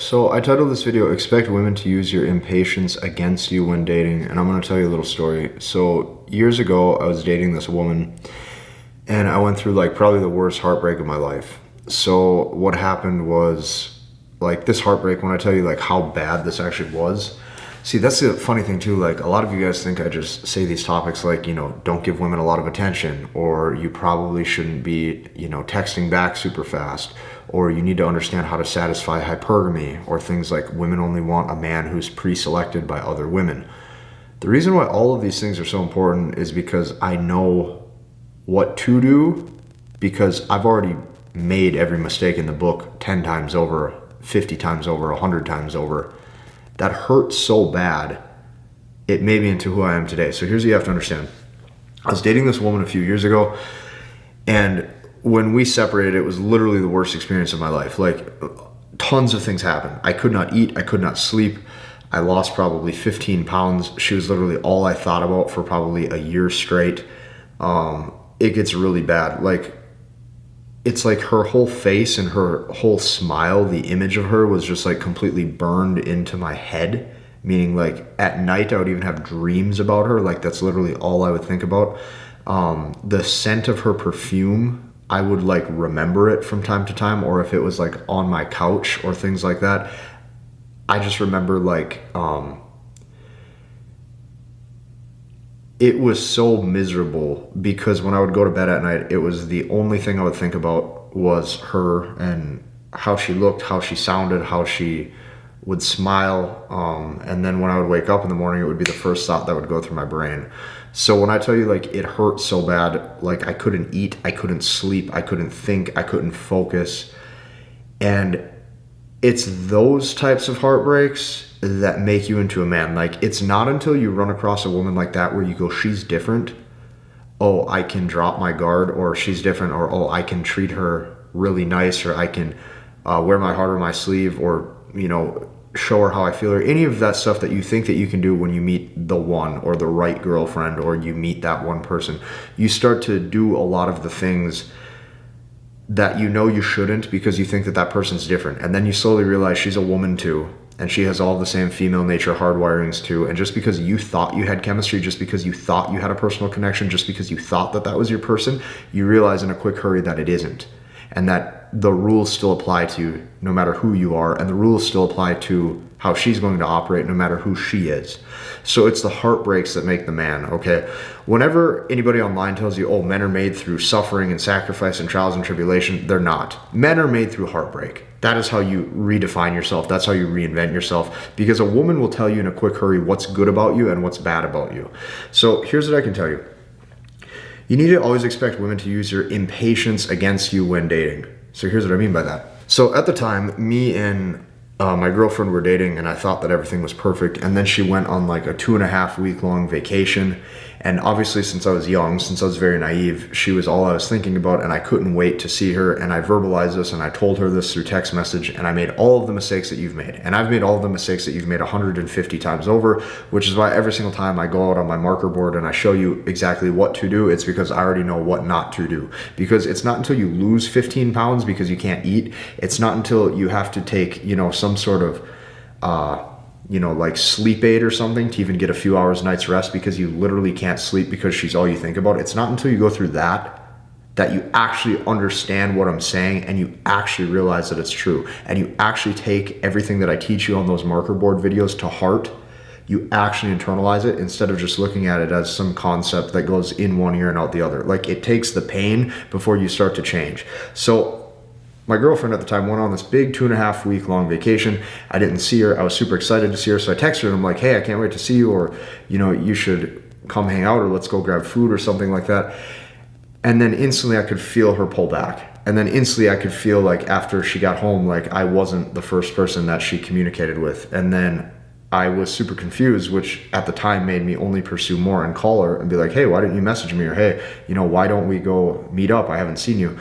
So I titled this video, Expect Women to Use Your Impatience Against You When Dating, and I'm going to tell you a little story. So years ago, I was dating this woman, and I went through like probably the worst heartbreak of my life. So what happened was, like, this heartbreak, when I tell you like how bad this actually was, see, that's the funny thing too, like a lot of you guys think I just say these topics like, don't give women a lot of attention, or you probably shouldn't be, texting back super fast, or you need to understand how to satisfy hypergamy, or things like women only want a man who's pre-selected by other women. The reason why all of these things are so important is because I know what to do, because I've already made every mistake in the book 10 times over, 50 times over, 100 times over. That hurt so bad, it made me into who I am today. So here's what you have to understand. I was dating this woman a few years ago, and when we separated, it was literally the worst experience of my life. Like, tons of things happened. I could not eat, I could not sleep. I lost probably 15 pounds. She was literally all I thought about for probably a year straight. It gets really bad. Like, it's like her whole face and her whole smile, the image of her was just like completely burned into my head. Meaning, like, at night I would even have dreams about her. Like, that's literally all I would think about. The scent of her perfume, I would like remember it from time to time, or if it was like on my couch or things like that. I just remember like, it was so miserable because when I would go to bed at night, it was the only thing I would think about was her and how she looked, how she sounded, how she would smile. And then when I would wake up in the morning, it would be the first thought that would go through my brain. So when I tell you, like, it hurt so bad, like I couldn't eat, I couldn't sleep, I couldn't think, I couldn't focus. And it's those types of heartbreaks that make you into a man. Like, it's not until you run across a woman like that where you go, she's different, oh, I can drop my guard, or she's different, or oh, I can treat her really nice, or I can wear my heart on my sleeve, or show her how I feel, or any of that stuff that you think that you can do when you meet the one, or the right girlfriend, or you meet that one person. You start to do a lot of the things that you shouldn't, because you think that that person's different. And then you slowly realize she's a woman too, and she has all the same female nature hardwirings too. And just because you thought you had chemistry, just because you thought you had a personal connection, just because you thought that that was your person, you realize in a quick hurry that it isn't. And that the rules still apply to you no matter who you are, and the rules still apply to how she's going to operate no matter who she is. So it's the heartbreaks that make the man, okay? Whenever anybody online tells you, oh, men are made through suffering and sacrifice and trials and tribulation, they're not. Men are made through heartbreak. That is how you redefine yourself. That's how you reinvent yourself, because a woman will tell you in a quick hurry what's good about you and what's bad about you. So here's what I can tell you. You need to always expect women to use your impatience against you when dating. So here's what I mean by that. So at the time, me and my girlfriend were dating, and I thought that everything was perfect. And then she went on like a 2.5 week long vacation. And obviously, since I was young, since I was very naive, she was all I was thinking about, and I couldn't wait to see her. And I verbalized this, and I told her this through text message, and I made all of the mistakes that you've made. And I've made all of the mistakes that you've made 150 times over, which is why every single time I go out on my marker board and I show you exactly what to do, it's because I already know what not to do. Because it's not until you lose 15 pounds because you can't eat, it's not until you have to take, some sort of, like sleep aid or something to even get a few hours night's rest, because you literally can't sleep because she's all you think about. It's not until you go through that you actually understand what I'm saying, and you actually realize that it's true, and you actually take everything that I teach you on those marker board videos to heart. You actually internalize it instead of just looking at it as some concept that goes in one ear and out the other. Like, it takes the pain before you start to change. So my girlfriend at the time went on this big 2.5 week long vacation. I didn't see her. I was super excited to see her. So I texted her and I'm like, hey, I can't wait to see you, or, you should come hang out, or let's go grab food or something like that. And then instantly I could feel her pull back. And then instantly I could feel like after she got home, like I wasn't the first person that she communicated with. And then I was super confused, which at the time made me only pursue more and call her and be like, hey, why didn't you message me? Or, hey, why don't we go meet up? I haven't seen you.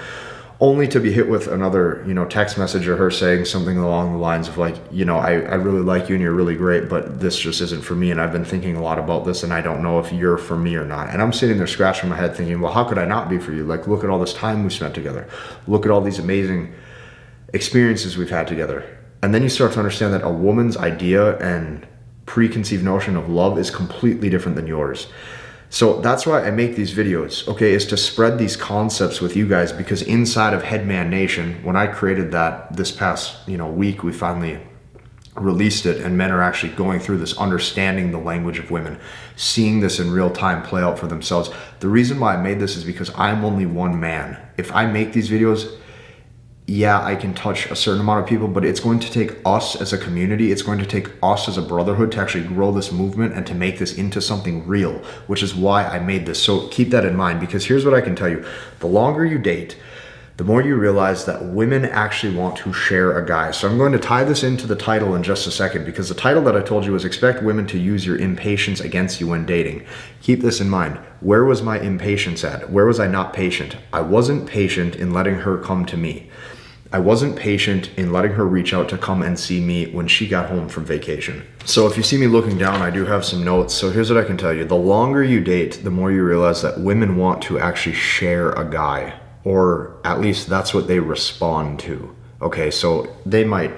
Only to be hit with another, text message of her saying something along the lines of like, I really like you and you're really great, but this just isn't for me. And I've been thinking a lot about this, and I don't know if you're for me or not. And I'm sitting there scratching my head thinking, well, how could I not be for you? Like, look at all this time we spent together. Look at all these amazing experiences we've had together. And then you start to understand that a woman's idea and preconceived notion of love is completely different than yours. So that's why I make these videos, okay, is to spread these concepts with you guys, because inside of Headman Nation, when I created that this past, week, we finally released it, and men are actually going through this, understanding the language of women, seeing this in real time play out for themselves. The reason why I made this is because I'm only one man. If I make these videos, yeah, I can touch a certain amount of people, but it's going to take us as a community, it's going to take us as a brotherhood to actually grow this movement and to make this into something real, which is why I made this. So keep that in mind, because here's what I can tell you. The longer you date, the more you realize that women actually want to share a guy. So I'm going to tie this into the title in just a second, because the title that I told you was expect women to use your impatience against you when dating. Keep this in mind. Where was my impatience at? Where was I not patient? I wasn't patient in letting her come to me. I wasn't patient in letting her reach out to come and see me when she got home from vacation. So if you see me looking down, I do have some notes. So here's what I can tell you. The longer you date, the more you realize that women want to actually share a guy, or at least that's what they respond to. Okay, so they might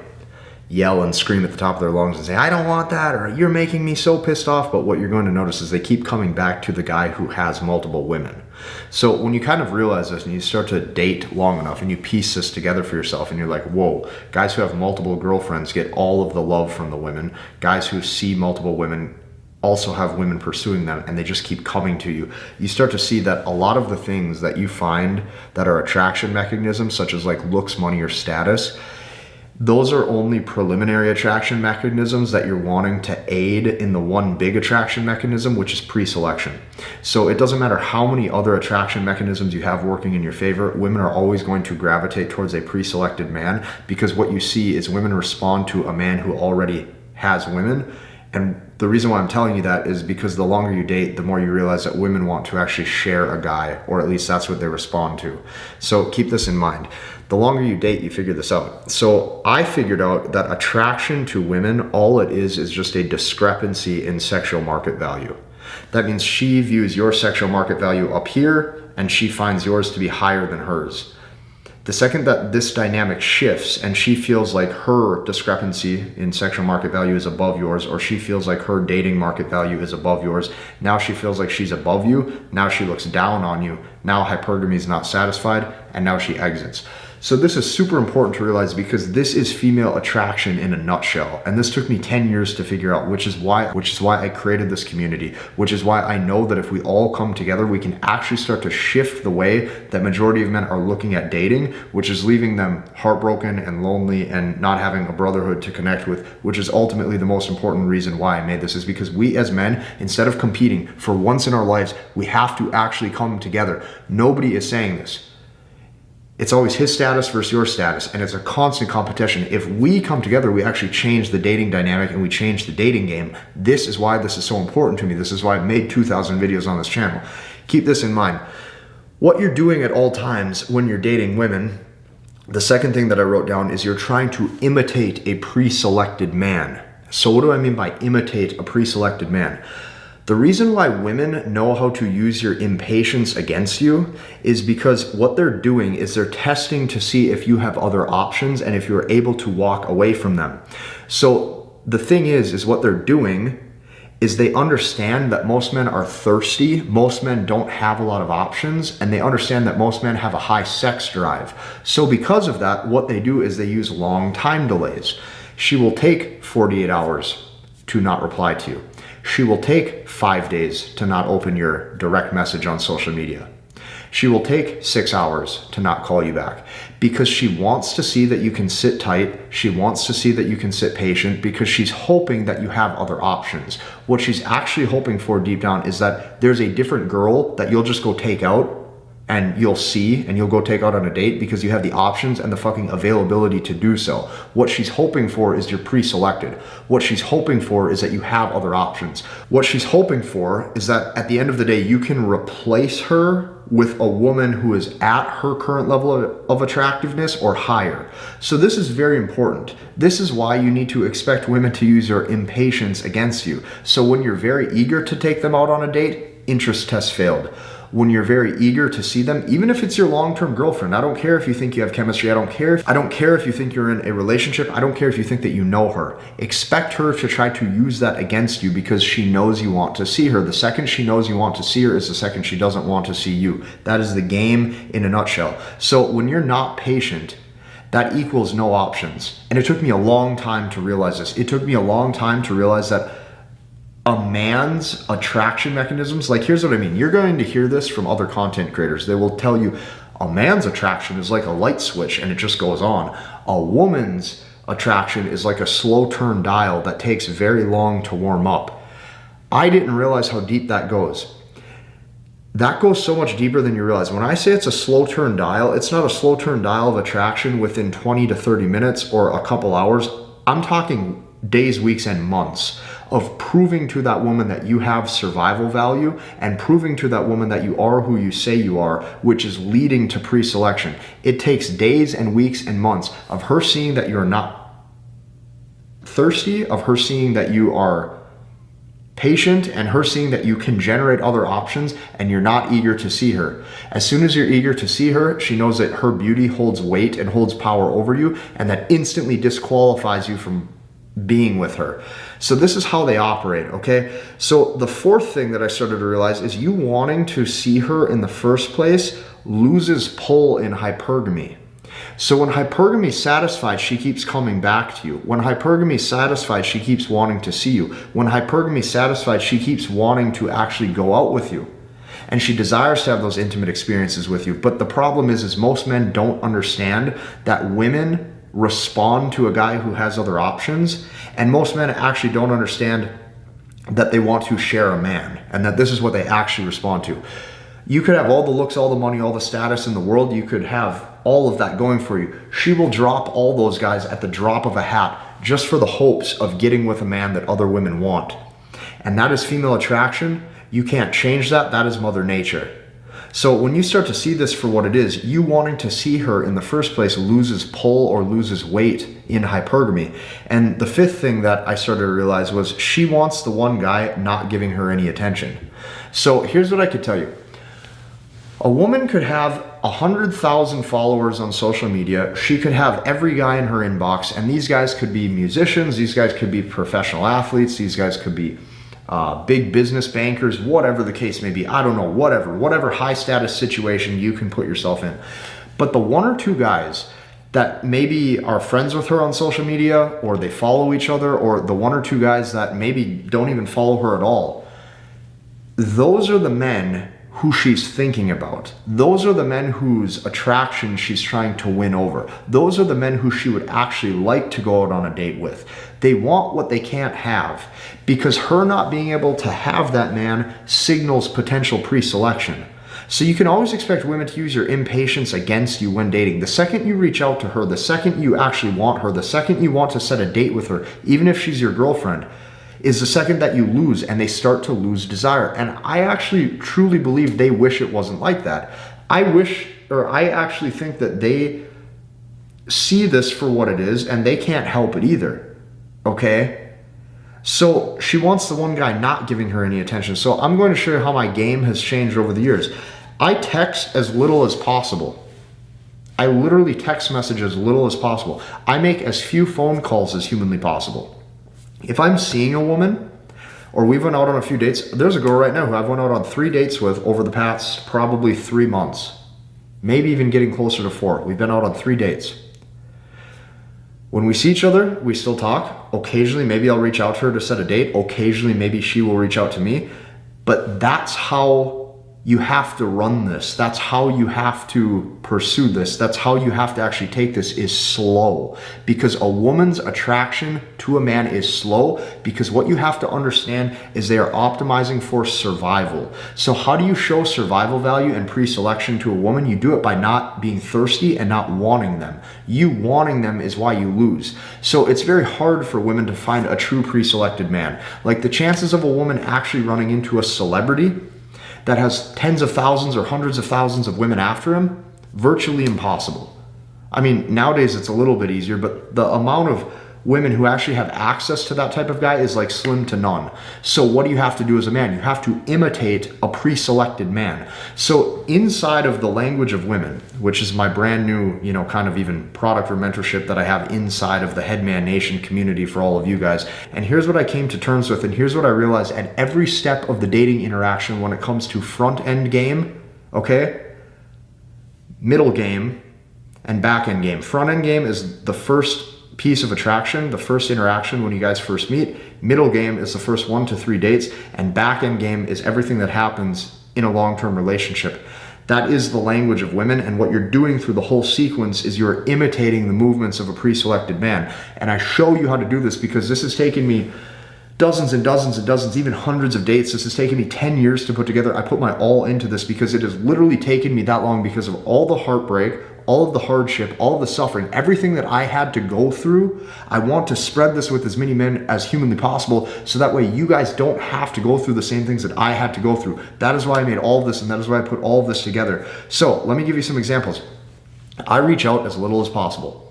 yell and scream at the top of their lungs and say, I don't want that, or you're making me so pissed off. But what you're going to notice is they keep coming back to the guy who has multiple women. So when you kind of realize this and you start to date long enough and you piece this together for yourself, and you're like, whoa, guys who have multiple girlfriends get all of the love from the women. Guys who see multiple women also have women pursuing them, and they just keep coming to you. You start to see that a lot of the things that you find that are attraction mechanisms, such as like looks, money, or status, those are only preliminary attraction mechanisms that you're wanting to aid in the one big attraction mechanism, which is pre-selection. So it doesn't matter how many other attraction mechanisms you have working in your favor, women are always going to gravitate towards a pre-selected man, because what you see is women respond to a man who already has women. And the reason why I'm telling you that is because the longer you date, the more you realize that women want to actually share a guy, or at least that's what they respond to. So keep this in mind. The longer you date, you figure this out. So I figured out that attraction to women, all it is just a discrepancy in sexual market value. That means she views your sexual market value up here, and she finds yours to be higher than hers. The second that this dynamic shifts and she feels like her discrepancy in sexual market value is above yours, or she feels like her dating market value is above yours, now she feels like she's above you, now she looks down on you, now hypergamy is not satisfied, and now she exits. So this is super important to realize, because this is female attraction in a nutshell. And this took me 10 years to figure out, which is why I created this community, which is why I know that if we all come together, we can actually start to shift the way that majority of men are looking at dating, which is leaving them heartbroken and lonely and not having a brotherhood to connect with, which is ultimately the most important reason why I made this, is because we as men, instead of competing for once in our lives, we have to actually come together. Nobody is saying this. It's always his status versus your status, and it's a constant competition. If we come together, we actually change the dating dynamic and we change the dating game. This is why this is so important to me. This is why I've made 2,000 videos on this channel. Keep this in mind. What you're doing at all times when you're dating women, the second thing that I wrote down is you're trying to imitate a pre-selected man. So what do I mean by imitate a pre-selected man? The reason why women know how to use your impatience against you is because what they're doing is they're testing to see if you have other options and if you're able to walk away from them. So the thing is what they're doing is they understand that most men are thirsty, most men don't have a lot of options, and they understand that most men have a high sex drive. So because of that, what they do is they use long time delays. She will take 48 hours to not reply to you. She will take 5 days to not open your direct message on social media. She will take 6 hours to not call you back, because she wants to see that you can sit tight. She wants to see that you can sit patient, because she's hoping that you have other options. What she's actually hoping for deep down is that there's a different girl that you'll just go take out, and you'll see, and you'll go take out on a date because you have the options and the fucking availability to do so. What she's hoping for is you're pre-selected. What she's hoping for is that you have other options. What she's hoping for is that at the end of the day, you can replace her with a woman who is at her current level of attractiveness or higher. So this is very important. This is why you need to expect women to use your impatience against you. So when you're very eager to take them out on a date, interest test failed. when you're very eager to see them, even if it's your long-term girlfriend. I don't care if you think you have chemistry. I don't care if you think you're in a relationship. I don't care if you think that you know her. Expect her to try to use that against you because she knows you want to see her. The second she knows you want to see her is the second she doesn't want to see you. That is the game in a nutshell. So when you're not patient, that equals no options. And it took me a long time to realize this. It took me a long time to realize that a man's attraction mechanisms, like here's what I mean. You're going to hear this from other content creators. They will tell you a man's attraction is like a light switch and it just goes on. A woman's attraction is like a slow turn dial that takes very long to warm up. I didn't realize how deep that goes. That goes so much deeper than you realize. When I say it's a slow turn dial, it's not a slow turn dial of attraction within 20 to 30 minutes or a couple hours. I'm talking days, weeks, and months of proving to that woman that you have survival value and proving to that woman that you are who you say you are, which is leading to pre-selection. It takes days and weeks and months of her seeing that you're not thirsty, of her seeing that you are patient, and her seeing that you can generate other options and you're not eager to see her. As soon as you're eager to see her, she knows that her beauty holds weight and holds power over you, and that instantly disqualifies you from being with her. So this is how they operate, okay? So the fourth thing that I started to realize is you wanting to see her in the first place loses pull in hypergamy. So when hypergamy is satisfied, she keeps coming back to you. When hypergamy is satisfied, she keeps wanting to see you. When hypergamy is satisfied, she keeps wanting to actually go out with you. And she desires to have those intimate experiences with you. But the problem is most men don't understand that women respond to a guy who has other options. And most men actually don't understand that they want to share a man and that this is what they actually respond to. You could have all the looks, all the money, all the status in the world. You could have all of that going for you. She will drop all those guys at the drop of a hat just for the hopes of getting with a man that other women want. And that is female attraction. You can't change that. That is Mother Nature. So when you start to see this for what it is, you wanting to see her in the first place loses pull or loses weight in hypergamy. And the fifth thing that I started to realize was she wants the one guy not giving her any attention. So here's what I could tell you. A woman could have 100,000 followers on social media. She could have every guy in her inbox, and these guys could be musicians, these guys could be professional athletes, these guys could be big business bankers, whatever the case may be. I don't know, whatever high status situation you can put yourself in. But the one or two guys that maybe are friends with her on social media, or they follow each other, or the one or two guys that maybe don't even follow her at all, those are the men who she's thinking about. Those are the men whose attraction she's trying to win over. Those are the men who she would actually like to go out on a date with. They want what they can't have, because her not being able to have that man signals potential pre-selection. So you can always expect women to use your impatience against you when dating. The second you reach out to her, the second you actually want her, the second you want to set a date with her, even if she's your girlfriend, is the second that you lose, and they start to lose desire. And I actually truly believe they wish it wasn't like that. I actually think that they see this for what it is, and they can't help it either, okay? So she wants the one guy not giving her any attention. So I'm going to show you how my game has changed over the years. I text as little as possible. I literally text message as little as possible. I make as few phone calls as humanly possible. If I'm seeing a woman, or we've went out on a few dates, there's a girl right now who I've went out on 3 dates with over the past probably 3 months, maybe even getting closer to 4. We've been out on 3 dates. When we see each other, we still talk. Occasionally, maybe I'll reach out to her to set a date. Occasionally, maybe she will reach out to me. But that's how you have to run this. That's how you have to pursue this. That's how you have to actually take this, is slow. Because a woman's attraction to a man is slow, because what you have to understand is they are optimizing for survival. So how do you show survival value and pre-selection to a woman? You do it by not being thirsty and not wanting them. You wanting them is why you lose. So it's very hard for women to find a true pre-selected man. Like the chances of a woman actually running into a celebrity that has tens of thousands or hundreds of thousands of women after him, virtually impossible. I mean, nowadays it's a little bit easier, but the amount of women who actually have access to that type of guy is like slim to none. So what do you have to do as a man? You have to imitate a pre-selected man. So inside of the language of women, which is my brand new, kind of even product or mentorship that I have inside of the Headman Nation community for all of you guys. And here's what I came to terms with, and here's what I realized at every step of the dating interaction when it comes to front end game, okay? Middle game and back end game. Front end game is the first piece of attraction, the first interaction when you guys first meet. Middle game is the first 1 to 3 dates, and back end game is everything that happens in a long-term relationship. That is the language of women, and what you're doing through the whole sequence is you're imitating the movements of a pre-selected man. And I show you how to do this because this has taken me dozens and dozens and dozens, even hundreds of dates. This has taken me 10 years to put together. I put my all into this because it has literally taken me that long because of all the heartbreak, all of the hardship, all of the suffering, everything that I had to go through. I want to spread this with as many men as humanly possible so that way you guys don't have to go through the same things that I had to go through. That is why I made all of this, and that is why I put all of this together. So let me give you some examples. I reach out as little as possible.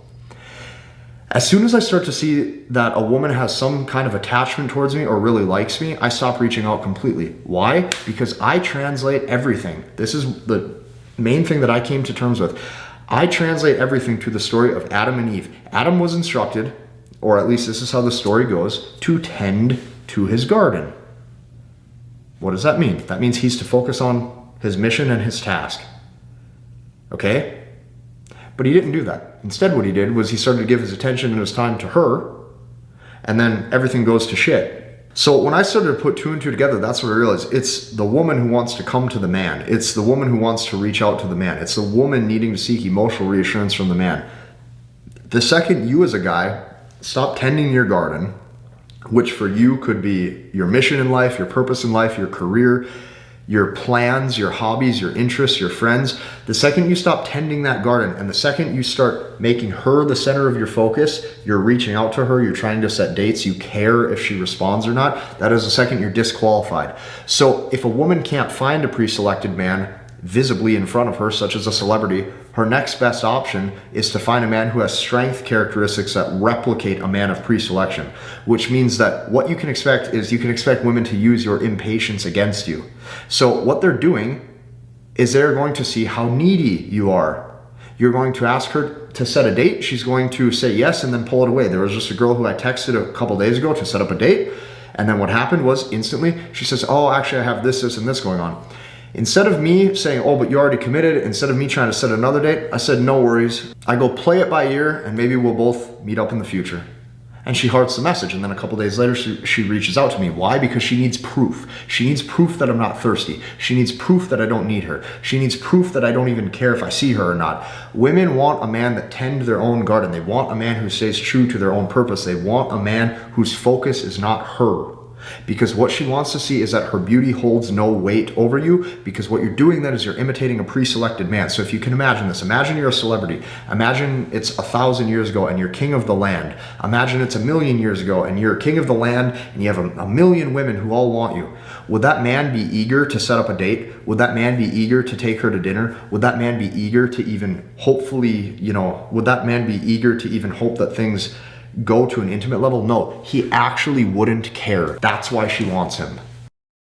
As soon as I start to see that a woman has some kind of attachment towards me or really likes me, I stop reaching out completely. Why? Because I translate everything. This is the main thing that I came to terms with. I translate everything to the story of Adam and Eve. Adam was instructed, or at least this is how the story goes, to tend to his garden. What does that mean? That means he's to focus on his mission and his task. Okay? But he didn't do that. Instead, what he did was he started to give his attention and his time to her, and then everything goes to shit. So when I started to put 2 and 2 together, that's what I realized. It's the woman who wants to come to the man. It's the woman who wants to reach out to the man. It's the woman needing to seek emotional reassurance from the man. The second you as a guy stop tending your garden, which for you could be your mission in life, your purpose in life, your career, your plans, your hobbies, your interests, your friends, the second you stop tending that garden and the second you start making her the center of your focus, you're reaching out to her, you're trying to set dates, you care if she responds or not, that is the second you're disqualified. So if a woman can't find a pre-selected man visibly in front of her, such as a celebrity, her next best option is to find a man who has strength characteristics that replicate a man of pre-selection, which means that what you can expect is you can expect women to use your impatience against you. So what they're doing is they're going to see how needy you are. You're going to ask her to set a date. She's going to say yes and then pull it away. There was just a girl who I texted a couple days ago to set up a date. And then what happened was instantly she says, oh, actually I have this, and this going on. Instead of me saying, oh, but you already committed, instead of me trying to set another date, I said, no worries. I go play it by ear and maybe we'll both meet up in the future. And she hearts the message. And then a couple days later, she reaches out to me. Why? Because she needs proof. She needs proof that I'm not thirsty. She needs proof that I don't need her. She needs proof that I don't even care if I see her or not. Women want a man that tends their own garden. They want a man who stays true to their own purpose. They want a man whose focus is not her. Because what she wants to see is that her beauty holds no weight over you, because what you're doing then is you're imitating a pre-selected man. So if you can imagine this, imagine you're a celebrity. Imagine it's 1,000 years ago and you're king of the land. Imagine it's 1,000,000 years ago and you're king of the land and you have a million women who all want you. Would that man be eager to set up a date? Would that man be eager to take her to dinner? Would that man be eager to even hopefully, would that man be eager to even hope that things go to an intimate level? No, he actually wouldn't care. That's why she wants him.